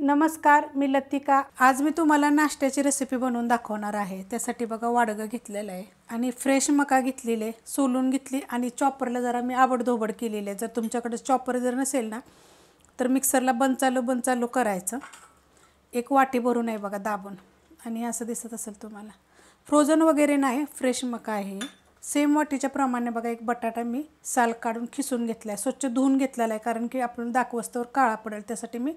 नमस्कार, मी लतिका। आज मी तुम्हाला नाश्त्याची रेसिपी बनवून दाखवणार आहे। त्यासाठी बघा वाडगं घेतलेलं आहे आणि फ्रेश मका घेतलेले, सोलून घेतली आणि चॉपरला जरा मी आबडधोबड केलेले आहे। जर तुमच्याकडे चॉपर जर नसेल ना तर मिक्सरला बंद चालू करायचं। एक वाटी भरून आहे बघा दाबून आणि असं दिसत असेल तुम्हाला। फ्रोझन वगैरे नाही, फ्रेश मका आहे। सेम वाटीच्या प्रमाणे बघा एक बटाटा मी साल काढून खिसून घेतलाय, स्वच्छ धुवून घेतलेला आहे, कारण की आपण दाखवस्तवर काळा पडेल त्यासाठी मी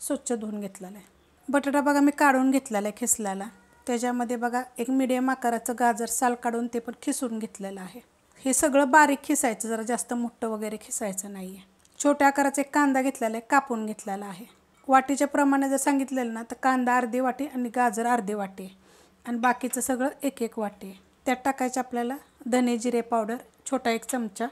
स्वच्छ धुवून घेतलेला आहे। बटाटा बघा मी काढून घेतलेला आहे खिसलेला। त्याच्यामध्ये बघा एक मीडियम आकाराचं गाजर साल काढून ते पण खिसून घेतलेलं आहे। हे सगळं बारीक खिसायचं, जरा जास्त मोठं वगैरे खिसायचं नाहीये। छोट्या आकाराचा एक कांदा घेतलेला आहे, कापून घेतलेला आहे। वाटीच्या प्रमाणे जर सांगितलेलं ना तर कांदा अर्धी वाटी आणि गाजर अर्धी वाटी आणि बाकीचं सगळं एक एक वाटी। त्यात टाकायचं आपल्याला धने जिरे पावडर छोटा एक चमचा,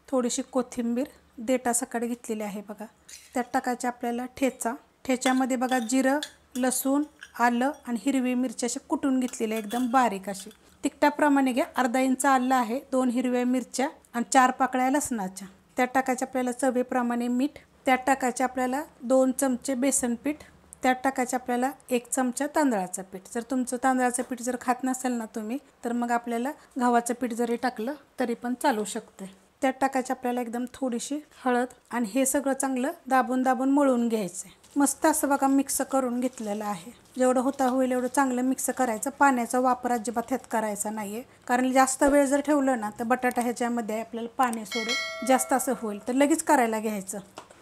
थोडीशी कोथिंबीर देठा सकट घेतलेली आहे बघा। त्यात टाकायचं आपल्याला ठेचा। ठेच्यामध्ये बघा जिरं, लसूण, आलं आणि हिरवी मिरची अशी कुटून घेतलेली आहे एकदम बारीक अशी। तिखटाप्रमाणे घ्या, अर्धा इंच आलं आहे, 2 हिरव्या मिरच्या आणि 4 पाकळ्या लसणाच्या। त्यात टाकायचं आपल्याला चवीप्रमाणे मीठ। त्यात टाकायचं आपल्याला 2 चमचे बेसन पीठ। त्यात टाकायचं आपल्याला 1 चमचा तांदळाचं पीठ। जर तुमचं तांदळाचं पीठ जर खात नसेल ना तुम्ही तर मग आपल्याला गव्हाचं पीठ जरी टाकलं तरी पण चालू शकते। त्यात टाकायचं आपल्याला एकदम थोडीशी हळद आणि हे सगळं चांगलं दाबून मळून घ्यायचं। मस्त असं बघा मिक्स करून घेतलेलं आहे। जेवढं होता होईल एवढं चांगलं मिक्स करायचं। पाण्याचा वापर अजिबात ह्यात करायचा नाहीये, कारण जास्त वेळ जर ठेवलं ना तर बटाटा ह्याच्यामध्ये आपल्याला पाणी सोडून जास्त असं होईल, तर लगेच करायला घ्यायचं।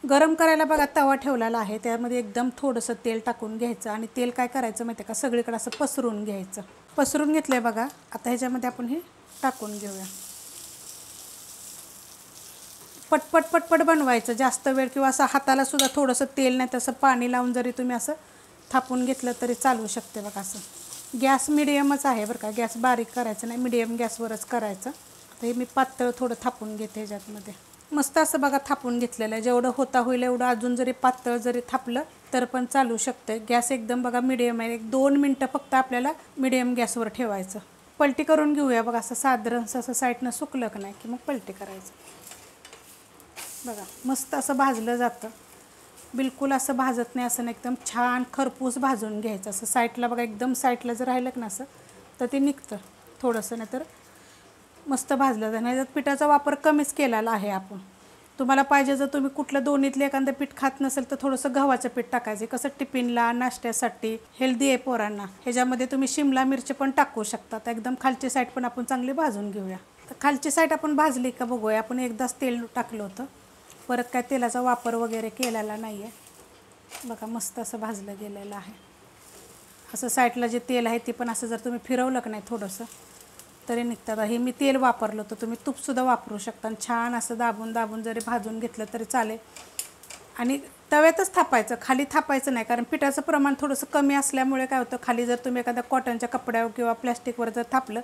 गरम करायला बघा तवा ठेवलेला आहे, त्यामध्ये एकदम थोडंसं तेल टाकून घ्यायचं आणि तेल काय करायचं माहिती का, सगळीकडे असं पसरून घ्यायचं। पसरून घेतलंय बघा। आता ह्याच्यामध्ये आपण हे टाकून घेऊया। पटपट बनवायचं, जास्त वेळ किंवा असं हाताला सुद्धा थोडंसं तेल नाही तसं पाणी लावून जरी तुम्ही असं थापून घेतलं तरी चालू शकते बघा। असं गॅस मिडियमच आहे बरं का, गॅस बारीक करायचं नाही, मिडियम गॅसवरच करायचं। तर हे मी पातळ थोडं थापून घेते ह्याच्यामध्ये। मस्त असं बघा थापून घेतलेलं आहे। जेवढं होता होईल एवढं अजून जरी पातळ जरी थापलं तर पण चालू शकते। गॅस एकदम बघा मिडियम आहे, 1-2 मिनटं फक्त आपल्याला मिडियम गॅसवर ठेवायचं। पलटी करून घेऊया बघा, असं साधारण असं साईडनं सुकलं का नाही की मग पलटी करायचं बघा। मस्त असं भाजलं जातं, बिलकुल असं भाजत नाही असं नाही, एकदम छान खरपूस भाजून घ्यायचं। असं साईडला बघा, एकदम साईडला जर राहिलं ना असं तर ते निघतं थोडंसं, नाही तर मस्त भाजलं जातं। नाही पिठाचा वापर कमीच केलेला आहे आपण। तुम्हाला पाहिजे जर तुम्ही कुठलं दोन्हीतलं एखादं पीठ खात नसेल तर थोडंसं गव्हाचं पीठ टाकायचं, कसं टिफिनला नाश्त्यासाठी हेल्दी आहे पोरांना। ह्याच्यामध्ये तुम्ही शिमला मिरची पण टाकू शकता। तर एकदम खालची साईड पण आपण चांगली भाजून घेऊया। तर खालची साईड आपण भाजली का बघूया। आपण एकदाच तेल टाकलं होतं, परत काय तेलाचा वापर वगैरे केलेला नाही आहे बघा। मस्त असं भाजलं गेलेलं आहे। असं साईडला जे तेल आहे ते पण असं जर तुम्ही फिरवलं का नाही थोडंसं तरी निघतात। हे मी तेल वापरलं होतं, तुम्ही तूपसुद्धा वापरू शकता। आणि छान असं दाबून जरी भाजून घेतलं तरी चालेल। आणि तव्यातच थापायचं, खाली थापायचं नाही, कारण पिठाचं प्रमाण थोडंसं कमी असल्यामुळे काय होतं, खाली जर तुम्ही एखाद्या कॉटनच्या कपड्यावर किंवा प्लॅस्टिकवर जर थापलं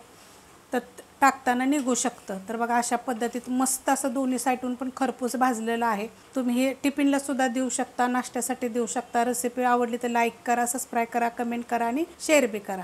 तर टाकताना निघू शकतं। तर बघा अशा पद्धतीत मस्त असं दोन्ही साईडून पण खरपूस भाजलेलं आहे। तुम्ही हे टिफिनला सुद्धा देऊ शकता, नाश्त्यासाठी देऊ शकता। रेसिपी आवडली तर लाईक करा, सबस्क्राईब करा, कमेंट करा आणि शेअर बी करा।